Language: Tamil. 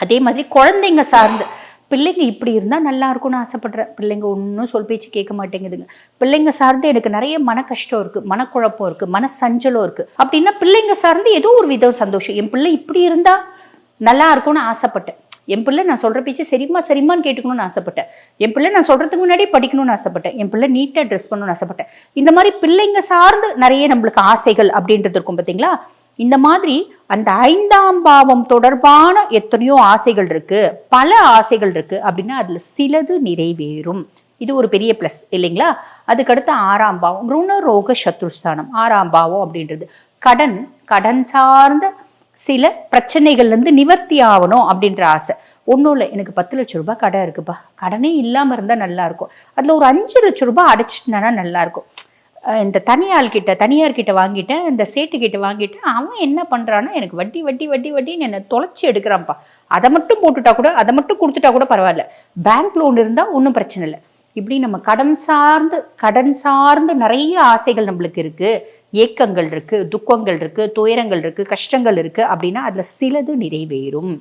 அதே மாதிரி குழந்தைங்க சார்ந்து பிள்ளைங்க இப்படி இருந்தால் நல்லா இருக்கும்னு ஆசைப்படுறேன். பிள்ளைங்க ஒன்றும் சொல் பேச்சு கேட்க மாட்டேங்குதுங்க. பிள்ளைங்க சார்ந்து எனக்கு நிறைய மன கஷ்டம் இருக்குது, மனக்குழப்பம் இருக்குது, மன சஞ்சலம் இருக்குது. அப்படின்னா பிள்ளைங்க சார்ந்து ஏதோ ஒரு விதம் சந்தோஷம். என் பிள்ளை இப்படி இருந்தால் நல்லா இருக்கும்னு ஆசைப்பட்டேன். என் பிள்ளை நான் சொல்கிற பேச்சு சரிம்மா சரிம்மான்னு கேட்டுக்கணும்னு ஆசைப்பட்டேன். என் பிள்ளை நான் சொல்கிறதுக்கு முன்னாடி படிக்கணும்னு ஆசைப்பட்டேன். என் பிள்ளை நீட்டாக ட்ரெஸ் பண்ணணும்னு ஆசைப்பட்டேன். இந்த மாதிரி பிள்ளைங்க சார்ந்து நிறைய நம்மளுக்கு ஆசைகள் அப்படின்றது இருக்கும் பார்த்தீங்களா? இந்த மாதிரி அந்த 5ஆம் பாவம் தொடர்பான எத்தனையோ ஆசைகள் இருக்கு, பல ஆசைகள் இருக்கு அப்படின்னா அதுல சிலது நிறைவேறும். இது ஒரு பெரிய பிளஸ் இல்லைங்களா? அதுக்கடுத்து 6ஆம் பாவம் ருணரோக சத்ருஸ்தானம். 6ஆம் பாவம் அப்படின்றது கடன் சார்ந்த சில பிரச்சனைகள்ல இருந்து நிவர்த்தி ஆகணும் அப்படின்ற ஆசை. ஒன்றும் இல்லை, எனக்கு 10 லட்சம் ரூபாய் கடன் இருக்குப்பா, கடனே இல்லாமல் இருந்தால் நல்லா இருக்கும், அதில் ஒரு 5 லட்சம் ரூபாய் அடைச்சிட்டனா நல்லா இருக்கும். இந்த தனியார் கிட்ட வாங்கிட்டேன், இந்த சேட்டு கிட்ட வாங்கிட்டேன், அவன் என்ன பண்றானோ எனக்கு வட்டி வட்டி வட்டி வட்டின்னு என்ன தொலைச்சி எடுக்கிறான்ப்பா, அதை மட்டும் போட்டுட்டா கூட, அதை மட்டும் கொடுத்துட்டா கூட பரவாயில்ல, பேங்க் லோன் இருந்தா ஒன்றும் பிரச்சனை இல்லை. இப்படி நம்ம கடன் சார்ந்து நிறைய ஆசைகள் நம்மளுக்கு இருக்கு, ஏக்கங்கள் இருக்கு, துக்கங்கள் இருக்கு, துயரங்கள் இருக்கு, கஷ்டங்கள் இருக்கு அப்படின்னா அதுல சிலது நிறைவேறும்.